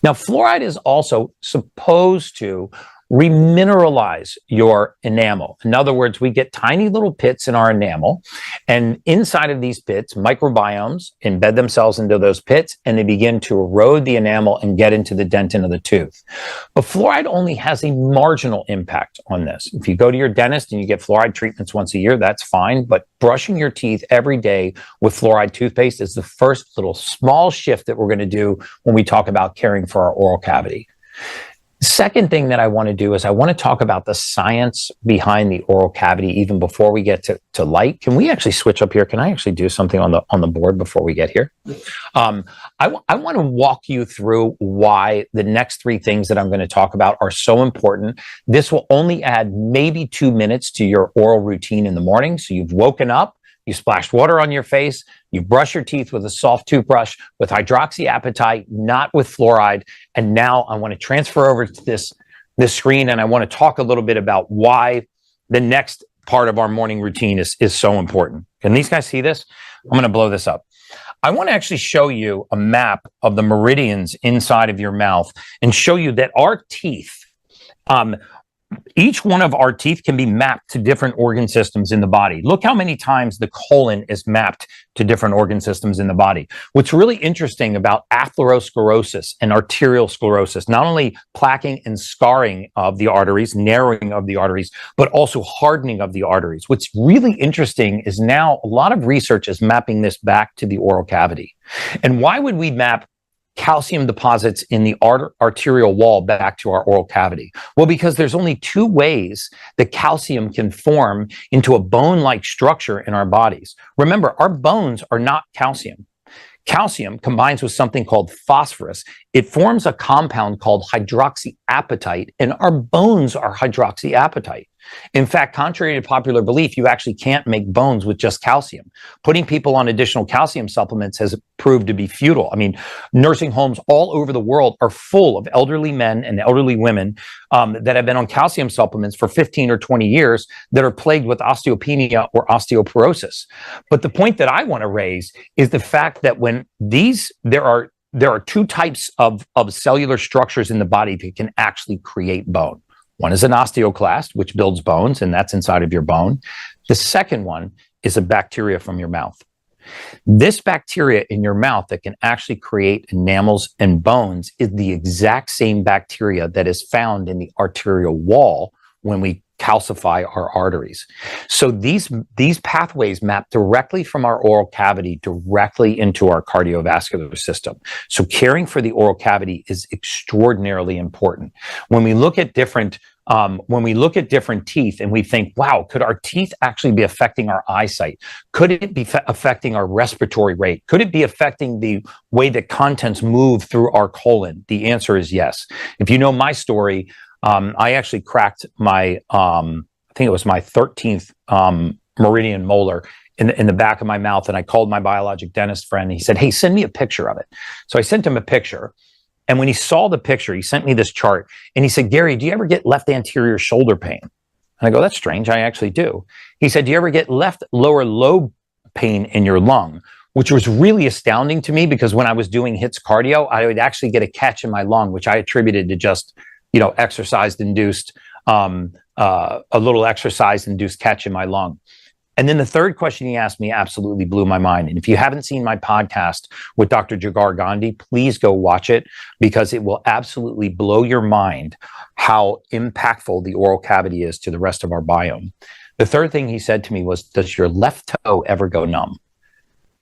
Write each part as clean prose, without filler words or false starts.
Now, fluoride is also supposed to remineralize your enamel. In other words, we get tiny little pits in our enamel, and inside of these pits, microbiomes embed themselves into those pits, and they begin to erode the enamel and get into the dentin of the tooth. But fluoride only has a marginal impact on this. If you go to your dentist and you get fluoride treatments once a year, that's fine, but brushing your teeth every day with fluoride toothpaste is the first little small shift that we're going to do when we talk about caring for our oral cavity. Second thing that I want to do is I want to talk about the science behind the oral cavity even before we get to light. Can we actually switch up here? Can I actually do something on the board before we get here? I want to walk you through why the next three things that I'm going to talk about are so important. This will only add maybe 2 minutes to your oral routine in the morning. So you've woken up, you splashed water on your face, you brush your teeth with a soft toothbrush with hydroxyapatite, not with fluoride. And now I want to transfer over to this screen, and I want to talk a little bit about why the next part of our morning routine is so important. Can these guys see this? I'm going to blow this up. I want to actually show you a map of the meridians inside of your mouth and show you that our teeth, each one of our teeth can be mapped to different organ systems in the body. Look how many times the colon is mapped to different organ systems in the body. What's really interesting about atherosclerosis and arterial sclerosis, not only plaquing and scarring of the arteries, narrowing of the arteries, but also hardening of the arteries. What's really interesting is now a lot of research is mapping this back to the oral cavity. And why would we map calcium deposits in the arterial wall back to our oral cavity? Well, because there's only two ways that calcium can form into a bone-like structure in our bodies. Remember, our bones are not calcium. Calcium combines with something called phosphorus. It forms a compound called hydroxyapatite, and our bones are hydroxyapatite. In fact, contrary to popular belief, you actually can't make bones with just calcium. Putting people on additional calcium supplements has proved to be futile. I mean, nursing homes all over the world are full of elderly men and elderly women that have been on calcium supplements for 15 or 20 years that are plagued with osteopenia or osteoporosis. But the point that I want to raise is the fact that when there are two types of cellular structures in the body that can actually create bone. One is an osteoclast, which builds bones, and that's inside of your bone. The second one is a bacteria from your mouth. This bacteria in your mouth that can actually create enamels and bones is the exact same bacteria that is found in the arterial wall when we calcify our arteries. So these pathways map directly from our oral cavity directly into our cardiovascular system. So caring for the oral cavity is extraordinarily important. When we look at different teeth and we think, wow, could our teeth actually be affecting our eyesight? Could it be affecting our respiratory rate? Could it be affecting the way that contents move through our colon? The answer is yes. If you know my story, I actually cracked my, I think it was my 13th meridian molar in the back of my mouth. And I called my biologic dentist friend. And he said, hey, send me a picture of it. So I sent him a picture. And when he saw the picture, he sent me this chart. And he said, Gary, do you ever get left anterior shoulder pain? And I go, that's strange. I actually do. He said, do you ever get left lower lobe pain in your lung? Which was really astounding to me because when I was doing HIIT's cardio, I would actually get a catch in my lung, which I attributed to just exercise-induced, a little exercise-induced catch in my lung. And then the third question he asked me absolutely blew my mind. And if you haven't seen my podcast with Dr. Jagar Gandhi, please go watch it because it will absolutely blow your mind how impactful the oral cavity is to the rest of our biome. The third thing he said to me was, does your left toe ever go numb?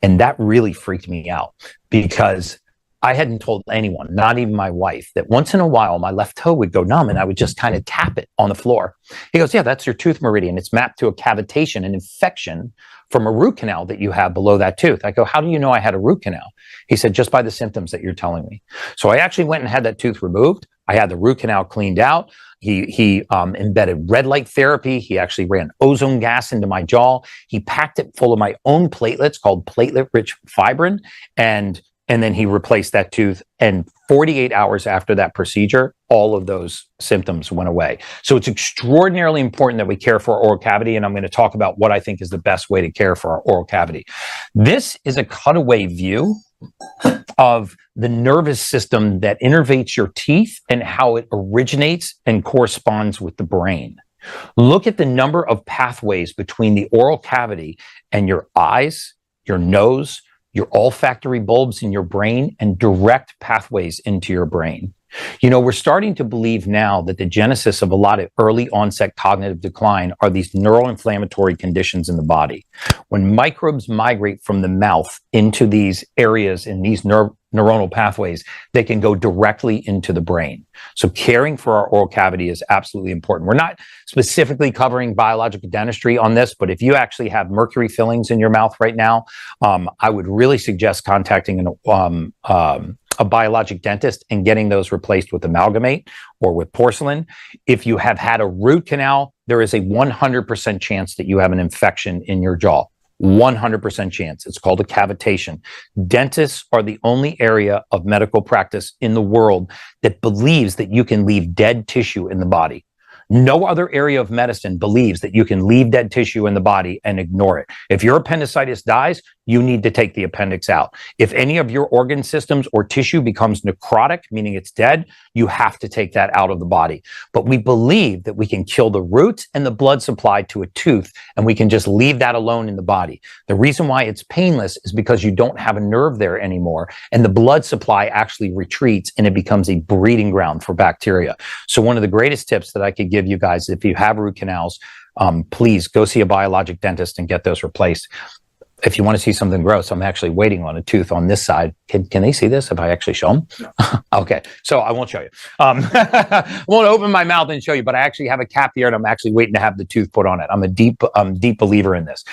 And that really freaked me out because I hadn't told anyone, not even my wife, that once in a while my left toe would go numb and I would just kind of tap it on the floor. He goes, yeah, that's your tooth meridian. It's mapped to a cavitation, an infection from a root canal that you have below that tooth. I go, how do you know I had a root canal? He said, just by the symptoms that you're telling me. So I actually went and had that tooth removed. I had the root canal cleaned out. He embedded red light therapy. He actually ran ozone gas into my jaw. He packed it full of my own platelets called platelet-rich fibrin. And then he replaced that tooth. And 48 hours after that procedure, all of those symptoms went away. So it's extraordinarily important that we care for our oral cavity. And I'm going to talk about what I think is the best way to care for our oral cavity. This is a cutaway view of the nervous system that innervates your teeth and how it originates and corresponds with the brain. Look at the number of pathways between the oral cavity and your eyes, your nose, your olfactory bulbs in your brain, and direct pathways into your brain. You know, we're starting to believe now that the genesis of a lot of early onset cognitive decline are these neuroinflammatory conditions in the body. When microbes migrate from the mouth into these areas in these neuronal pathways, they can go directly into the brain. So caring for our oral cavity is absolutely important. We're not specifically covering biological dentistry on this, but if you actually have mercury fillings in your mouth right now, I would really suggest contacting a biologic dentist and getting those replaced with amalgamate or with porcelain. If you have had a root canal, there is a 100% chance that you have an infection in your jaw. 100% chance. It's called a cavitation. Dentists are the only area of medical practice in the world that believes that you can leave dead tissue in the body. No other area of medicine believes that you can leave dead tissue in the body and ignore it. If your appendicitis dies, you need to take the appendix out. If any of your organ systems or tissue becomes necrotic, meaning it's dead, you have to take that out of the body. But we believe that we can kill the roots and the blood supply to a tooth, and we can just leave that alone in the body. The reason why it's painless is because you don't have a nerve there anymore, and the blood supply actually retreats, and it becomes a breeding ground for bacteria. So one of the greatest tips that I could give you guys, if you have root canals, please go see a biologic dentist and get those replaced. If you want to see something gross, I'm actually waiting on a tooth on this side. Can they see this if I actually show them? No. Okay, so I won't show you. I won't open my mouth and show you, but I actually have a cap here and I'm actually waiting to have the tooth put on it. I'm a deep believer in this.